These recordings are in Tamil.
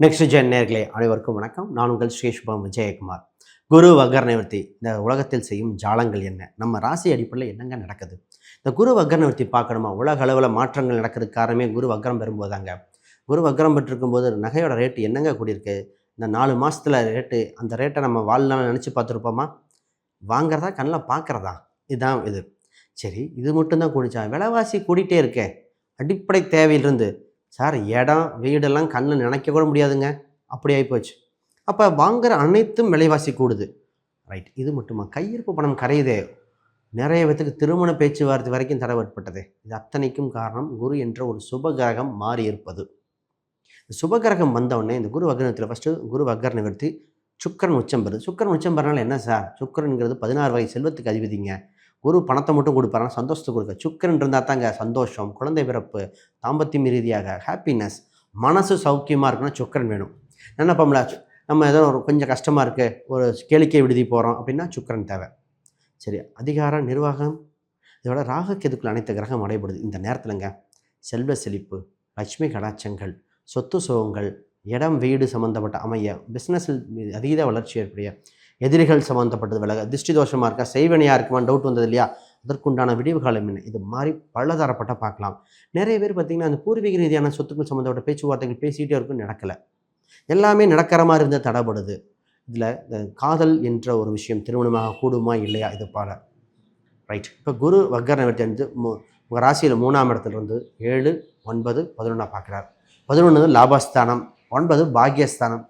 நெக்ஸ்ட் ஜென் நேயர்களே அனைவருக்கும் வணக்கம். நான் உங்கள் ஸ்ரீ சுபம் விஜயகுமார். குரு வக்கர நிவர்த்தி இந்த உலகத்தில் செய்யும் ஜாலங்கள் என்ன? நம்ம ராசி அடிப்படையில் என்னங்க நடக்குது? இந்த குரு வக்கர நிவர்த்தி பார்க்கணுமா? உலக அளவில் மாற்றங்கள் நடக்கிறதுக்கு காரணமே குரு வக்கரம் பெறும்போதாங்க. குரு வக்கரம் பெற்றிருக்கும்போது நகையோட ரேட்டு என்னங்க கூடியிருக்கு? இந்த 4 மாதத்தில் ரேட்டு, அந்த ரேட்டை நம்ம வாழ்நாள் நினச்சி பார்த்துருப்போமா? வாங்குறதா கண்ணில் பார்க்குறதா? இதுதான் இது. சரி, இது மட்டும்தான் கூடிச்சா? விலைவாசி கூடிட்டே இருக்கே. அடிப்படை தேவையிலிருந்து சார் இடம் வீடெல்லாம் கண்ணில் நினைக்க கூட முடியாதுங்க, அப்படி ஆகிப்போச்சு. அப்போ வாங்குகிற அனைத்தும் விலைவாசி கூடுது. ரைட், இது மட்டுமா? கையிருப்பு பணம் கரையுதே. நிறைய பேத்துக்கு திருமண பேச்சுவார்த்தை வரைக்கும் தடை ஏற்பட்டது. இது அத்தனைக்கும் காரணம் குரு என்ற ஒரு சுபகிரகம் மாறி இருப்பது. சுபகிரகம் வந்தவுடனே இந்த குரு வக்ரத்தில் ஃபஸ்ட்டு குரு வக்ர நிவர்த்தி, சுக்கரன் உச்சம் பெறுது. சுக்கரன் உச்சம் பெறனால என்ன சார்? சுக்கரனுங்கிறது 16 வகை செல்வத்துக்கு அதிபதிங்க. குரு பணத்தை மட்டும் கொடுப்பாருன்னா சந்தோஷத்தை கொடுக்க. சுக்கரன் இருந்தால் தாங்க சந்தோஷம், குழந்தை பிறப்பு, தாம்பத்தியம் ரீதியாக ஹாப்பினஸ், மனசு சௌக்கியமாக இருக்குன்னா சுக்கரன் வேணும். நினைப்போம்ல, நம்ம ஏதோ ஒரு கொஞ்சம் கஷ்டமாக இருக்குது, ஒரு கேளிக்கை விடுதி போகிறோம் அப்படின்னா சுக்கரன் தேவை. சரி, அதிகாரம் நிர்வாகம் இதோட ராகக்கெதுக்குள்ள அனைத்து கிரகம் அடைபடுது. இந்த நேரத்தில்ங்க செல்வ செழிப்பு, லட்சுமி கடாட்சங்கள், சொத்து சுகங்கள், இடம் வீடு சம்மந்தப்பட்ட அமைய, பிஸ்னஸில் அதீத வளர்ச்சி ஏற்படைய, எதிரிகள் சம்மந்தப்பட்டது விலக, திருஷ்டி தோஷமாக இருக்கா, செய்வனையாக இருக்குமான்னு டவுட் வந்தது இல்லையா, அதற்குண்டான விடிவு காலம் என்ன, இது மாதிரி பலதரப்பட்ட பார்க்கலாம். நிறைய பேர் பார்த்திங்கன்னா அந்த பூர்வீக ரீதியான சொத்துக்கள் சம்மந்தப்பட்ட பேச்சுவார்த்தைகள் பேசிகிட்டே இருக்கும், நடக்கலை. எல்லாமே நடக்கிற மாதிரி இருந்தால் தடைப்படுது. இதில் இந்த காதல் என்ற ஒரு விஷயம் திருமணமாக கூடுமா இல்லையா, இது பால. ரைட், இப்போ குரு வக்கர நிவர்த்தி வந்து உங்கள் ராசியில் 3ஆம் இடத்துலேருந்து 7, 9, 11 பார்க்குறார். 11 லாபஸ்தானம், 9 பாக்யஸ்தானம்,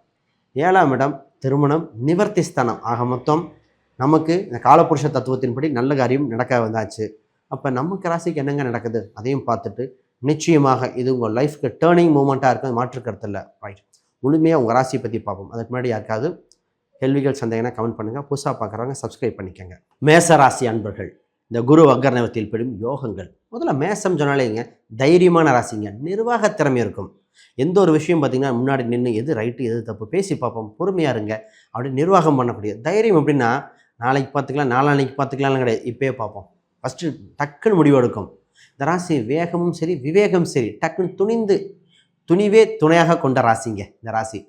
7ஆம் இடம் திருமணம் நிவர்த்தி ஸ்தானம். ஆக மொத்தம் நமக்கு இந்த காலபுருஷ தத்துவத்தின்படி நல்ல காரியம் நடக்க வந்தாச்சு. அப்போ நமக்கு ராசிக்கு என்னங்க நடக்குது அதையும் பார்த்துட்டு நிச்சயமாக இது உங்கள் லைஃப்க்கு டேர்னிங் மூமெண்ட்டாக இருக்குது, மாற்றுக்கிறது இல்லை. ரைட், முழுமையாக உங்கள் ராசியை பற்றி பார்ப்போம். அதுக்கு முன்னாடி யாருக்காவது கேள்விகள் சந்தேகம்னா கமெண்ட் பண்ணுங்கள். புதுசாக பார்க்குறவங்க சப்ஸ்கிரைப் பண்ணிக்கோங்க. மேச ராசி அன்பர்கள், இந்த குரு வக்கர நிவர்த்தியில் பெறும் யோகங்கள். முதல்ல மேசம் சொன்னாலேங்க தைரியமான ராசிங்க, நிர்வாக திறமை இருக்கும். எந்த ஒரு விஷயம் பார்த்திங்கன்னா முன்னாடி நின்று எது ரைட்டு எது தப்பு பேசி பார்ப்போம், பொறுமையாக இருங்க, அப்படி நிர்வாகம் பண்ணக்கூடிய தைரியம். எப்படின்னா நாளைக்கு பார்த்துக்கலாம், நாளான்னைக்கு பார்த்துக்கலாம்னு கிடையாது, இப்போயே பார்ப்போம், ஃபஸ்ட்டு டக்குன்னு முடிவு எடுக்கும். இந்த ராசி வேகமும் சரி விவேகம் சரி, டக்குன்னு துணிவே துணையாக கொண்ட ராசிங்க இந்த ராசி.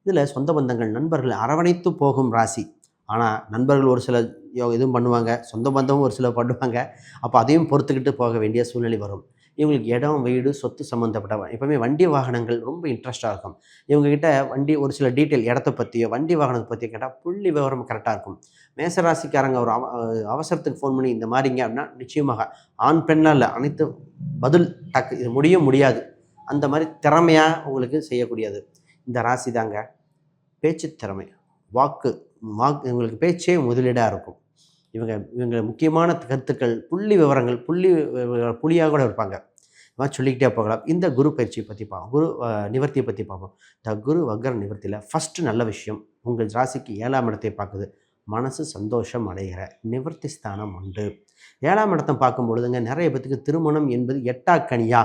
இதில் சொந்த பந்தங்கள் நண்பர்கள் அரவணைத்து போகும் ராசி. ஆனால் நண்பர்கள் ஒரு சில இதுவும் பண்ணுவாங்க, சொந்த பந்தமும் ஒரு சில பண்ணுவாங்க. அப்போ அதையும் பொறுத்துக்கிட்டு போக வேண்டிய சூழ்நிலை வரும். இவங்களுக்கு இடம் வீடு சொத்து சம்மந்தப்பட்ட எப்போவுமே வண்டி வாகனங்கள் ரொம்ப இன்ட்ரெஸ்ட்டாக இருக்கும். இவங்ககிட்ட வண்டி ஒரு சில டீட்டெயில் இடத்த பற்றியோ வண்டி வாகனத்தை பற்றியோ கேட்டால் புள்ளி விவரம் கரெக்டாக இருக்கும். மேசராசிக்காரங்க ஒரு அவசரத்துக்கு ஃபோன் பண்ணி இந்த மாதிரிங்க அப்படின்னா நிச்சயமாக ஆண் பெண்ணால் இல்லை, அனைத்து பதில் டக்கு இது முடியாது. அந்த மாதிரி திறமையாக உங்களுக்கு செய்யக்கூடியது இந்த ராசி தாங்க. பேச்சு திறமை, வாக்கு இவங்களுக்கு பேச்சே முதலீடாக இருக்கும். இவங்க முக்கியமான கருத்துக்கள், புள்ளி விவரங்கள், புள்ளியாக கூட இருப்பாங்க. இந்த மாதிரி சொல்லிக்கிட்டே போகலாம். இந்த குரு பயிற்சியை பற்றி பார்ப்போம், குரு நிவர்த்தியை பற்றி பார்ப்போம். இந்த குரு வக்கர நிவர்த்தியில் ஃபஸ்ட்டு நல்ல விஷயம், உங்கள் ராசிக்கு 7ஆம் இடத்தை பார்க்குது. மனசு சந்தோஷம் அடைகிற நிவர்த்தி ஸ்தானம் உண்டு. 7ஆம் இடத்தை பார்க்கும் பொழுதுங்க நிறைய பேத்துக்கு திருமணம் என்பது எட்டாக்கனியா,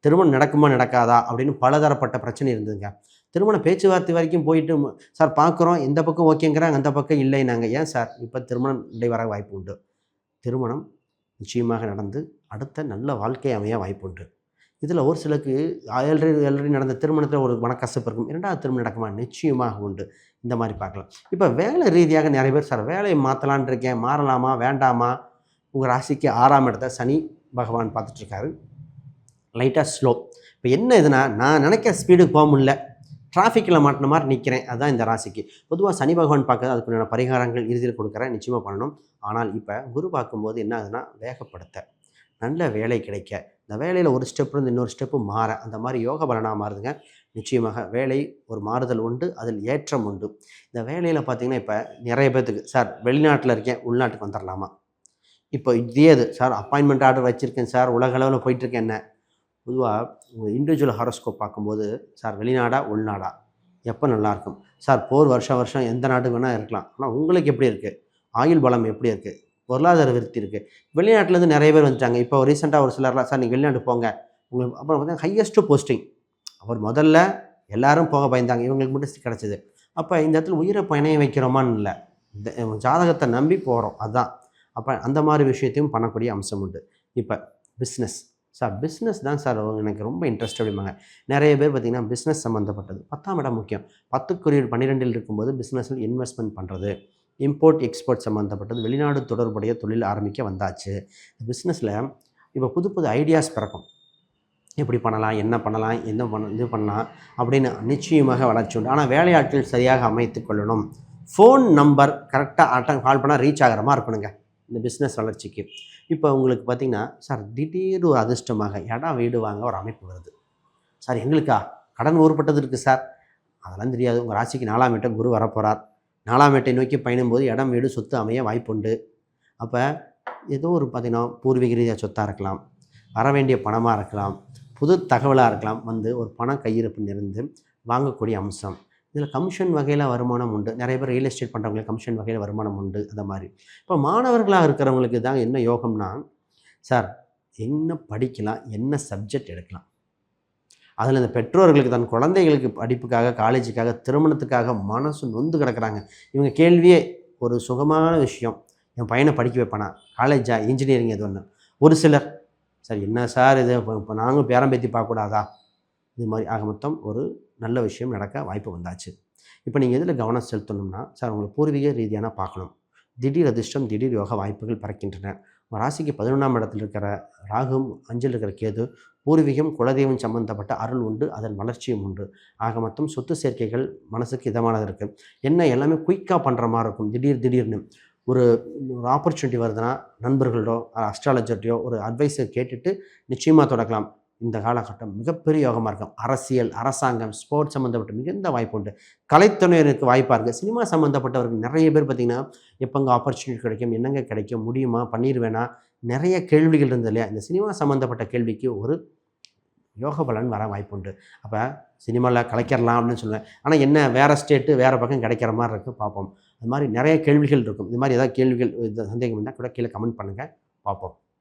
திருமணம் நடக்குமா நடக்காதா அப்படின்னு பலதரப்பட்ட பிரச்சனை இருந்ததுங்க. திருமண பேச்சுவார்த்தை வரைக்கும் போயிட்டு சார் பார்க்குறோம், இந்த பக்கம் ஓகேங்கிறாங்க, அந்த பக்கம் இல்லை. நாங்கள் ஏன் சார் இப்போ திருமணம் வர வாய்ப்பு உண்டு. திருமணம் நிச்சயமாக நடந்து அடுத்த நல்ல வாழ்க்கை அமைய வாய்ப்பு உண்டு. இதில் ஒரு சிலருக்கு ஆல்ரெடி நடந்த திருமணத்தில் ஒரு மனக்கசப்பு இருக்கும், 2வது திருமணம் நடக்குமா, நிச்சயமாக உண்டு. இந்த மாதிரி பார்க்கலாம். இப்போ வேலை ரீதியாக நிறைய பேர் சார் வேலையை மாற்றலான் இருக்கேன், மாறலாமா வேண்டாமா. உங்கள் ராசிக்கு 6ஆம் இடத்தை சனி பகவான் பார்த்துட்ருக்காரு. லைட்டாக ஸ்லோ. இப்போ என்ன இதுனா, நான் நினைக்கிற ஸ்பீடுக்கு போக முடியல, டிராஃபிக்கில் மாட்டின மாதிரி நிற்கிறேன். அதுதான் இந்த ராசிக்கு. பொதுவாக சனி பகவான் பார்க்குறது அதுக்குண்டான பரிகாரங்கள் இறுதியில் கொடுக்குறேன், நிச்சயமாக பண்ணணும். ஆனால் இப்போ குரு பார்க்கும்போது என்ன ஆகுதுன்னா, வேகப்படுத்த, நல்ல வேலை கிடைக்க, இந்த வேலையில் ஒரு ஸ்டெப் இருந்து இன்னொரு ஸ்டெப்பு மாற, அந்த மாதிரி யோக பலனாக மாறுதுங்க. நிச்சயமாக வேலை ஒரு மாறுதல் உண்டு, அதில் ஏற்றம் உண்டு. இந்த வேலையில் பார்த்திங்கன்னா இப்போ நிறைய பேர்த்துக்கு சார் வெளிநாட்டில் இருக்கேன், உள்நாட்டுக்கு வந்துடலாமா. இப்போ இதே இது சார் அப்பாயின்மெண்ட் ஆர்டர் வச்சுருக்கேன் சார், உலக அளவில் போயிட்டுருக்கேன். என்ன பொதுவாக உங்கள் இண்டிவிஜுவல் ஹாரோஸ்கோப் பார்க்கும்போது சார் வெளிநாடா உள்நாடா எப்போ நல்லாயிருக்கும் சார், போர் வருஷம் எந்த நாட்டுக்கு வேணால் இருக்கலாம். ஆனால் உங்களுக்கு எப்படி இருக்குது, ஆயுள் பலம் எப்படி இருக்குது, பொருளாதார விருத்தி இருக்குது. வெளிநாட்டிலேருந்து நிறைய பேர் வந்துட்டாங்க. இப்போ ரீசெண்டாக ஒரு சிலர்லாம் சார் நீங்கள் வெளிநாட்டு போங்க உங்களுக்கு, அப்புறம் பார்த்தீங்கன்னா ஹையஸ்ட்டு போஸ்டிங். அவர் முதல்ல எல்லாரும் போக பயந்தாங்க, இவங்களுக்கு மட்டும் கிடச்சிது. அப்போ இந்த இடத்துல உயிரை பணைய வைக்கிறோமான்னு இல்லை, ஜாதகத்தை நம்பி போகிறோம் அதுதான். அப்போ அந்த மாதிரி விஷயத்தையும் பண்ணக்கூடிய அம்சம் உண்டு. இப்போ பிஸ்னஸ் சார் பிஸ்னஸ் தான் சார் எனக்கு ரொம்ப இன்ட்ரெஸ்ட் அப்படிம்பாங்க. நிறைய பேர் பார்த்திங்கன்னா பிஸ்னஸ் சம்மந்தப்பட்டது 10ஆம் இடம் முக்கியம். 10க்குரிய 12 இருக்கும்போது பிஸ்னஸில் இன்வெஸ்ட்மெண்ட் பண்ணுறது, இம்போர்ட் எக்ஸ்போர்ட் சம்மந்தப்பட்டது, வெளிநாடு தொடர்புடைய தொழில் ஆரம்பிக்க வந்தாச்சு. பிஸ்னஸில் இப்போ புது புது ஐடியாஸ் பிறக்கும். எப்படி பண்ணலாம், என்ன பண்ணலாம், இது பண்ணலாம் அப்படின்னு நிச்சயமாக வளர்ச்சி உண்டு. ஆனால் வேலையாட்கள் சரியாக அமைத்து கொள்ளணும். ஃபோன் நம்பர் கரெக்டாக கால் பண்ணால் ரீச் ஆகிற மாதிரி இருக்கணுங்க இந்த பிஸ்னஸ் வளர்ச்சிக்கு. இப்போ உங்களுக்கு பார்த்திங்கன்னா சார் திடீர் ஒரு அதிர்ஷ்டமாக இடம் வீடு வாங்க ஒரு அமைப்பு வருது. சார் எங்களுக்கா கடன் ஊறுபட்டது இருக்குது சார். அதெல்லாம் தெரியாது. உங்கள் ராசிக்கு 4ஆம் இடம் குரு வரப்போகிறார். 4ஆம் இடத்தை நோக்கி பயணும்போது இடம் வீடு சொத்து அமைய வாய்ப்புண்டு. அப்போ ஏதோ ஒரு பார்த்திங்கன்னா பூர்வீக ரீதியாக சொத்தாக இருக்கலாம், வர வேண்டிய பணமாக இருக்கலாம், புது தகவலாக இருக்கலாம், வந்து ஒரு பணம் கையிருப்பு நிறைந்து வாங்கக்கூடிய அம்சம். இதில் கமிஷன் வகையில் வருமானம் உண்டு. நிறைய பேர் ரியல் எஸ்டேட் பண்ணுறவங்களுக்கு கமிஷன் வகையில் வருமானம் உண்டு. அந்த மாதிரி இப்போ மாணவர்களாக இருக்கிறவங்களுக்கு தான் என்ன யோகம்னா, சார் என்ன படிக்கலாம், என்ன சப்ஜெக்ட் எடுக்கலாம். அதில் இந்த பெற்றோர்களுக்கு தன் குழந்தைகளுக்கு படிப்புக்காக, காலேஜுக்காக, திருமணத்துக்காக மனசு நொந்து கிடக்கிறாங்க. இவங்க கேள்வியே ஒரு சுகமான விஷயம், என் பையனை படிக்க வைப்பானா, காலேஜா, இன்ஜினியரிங் எது ஒன்று. ஒரு சிலர் சார் என்ன சார் இது, இப்போ நாங்களும் பேரம்பேத்தி பார்க்கக்கூடாதா, இது மாதிரி ஆக மொத்தம் ஒரு நல்ல விஷயம் நடக்க வாய்ப்பு வந்தாச்சு. இப்போ நீங்கள் எதில் கவனம் செலுத்தணும்னா, சார் உங்களுக்கு பூர்வீக ரீதியான பார்க்கணும். திடீர் அதிர்ஷ்டம், திடீர் யோக வாய்ப்புகள் பிறக்கின்றன. உங்கள் ராசிக்கு 11ஆம் இடத்தில் இருக்கிற ராகும், 5ல் இருக்கிற கேது, பூர்வீகம் குலதெய்வம் சம்பந்தப்பட்ட அருள் உண்டு, அதன் வளர்ச்சியும் உண்டு. ஆக மொத்தம் சொத்து சேர்க்கைகள் மனசுக்கு இதமானது இருக்குது. என்ன எல்லாமே குயிக்காக பண்ணுற மாதிரி இருக்கும். திடீர்னு ஒரு ஆப்பர்ச்சுனிட்டி வருதுன்னா நண்பர்களோ அஸ்ட்ராலஜர்டையோ ஒரு அட்வைஸை கேட்டுட்டு நிச்சயமாக தொடக்கலாம். இந்த காலகட்டம் மிகப்பெரிய யோகமாக இருக்கும். அரசியல், அரசாங்கம், ஸ்போர்ட்ஸ் சம்மந்தப்பட்ட மிகுந்த வாய்ப்பு உண்டு. கலைத்துறையினருக்கு வாய்ப்பாக இருக்குது. சினிமா சம்மந்தப்பட்டவர்கள் நிறைய பேர் பார்த்திங்கன்னா எப்போங்க ஆப்பர்ச்சுனிட்டி கிடைக்கும், என்னங்க கிடைக்கும், முடியுமா, பண்ணிடுவேனா, நிறைய கேள்விகள் இருந்தது இல்லையா. இந்த சினிமா சம்மந்தப்பட்ட கேள்விக்கு ஒரு யோக பலன் வர வாய்ப்புண்டு. அப்போ சினிமாவில் கலைக்கிறலாம் அப்படின்னு சொல்லுவேன். ஆனால் என்ன வேறு ஸ்டேட்டு வேறு பக்கம் கிடைக்கிற மாதிரி இருக்குது, பார்ப்போம். அது மாதிரி நிறைய கேள்விகள் இருக்கும். இது மாதிரி ஏதாவது கேள்விகள் சந்தேகம் இருந்தால் கூட கீழே கமெண்ட் பண்ணுங்கள், பார்ப்போம்.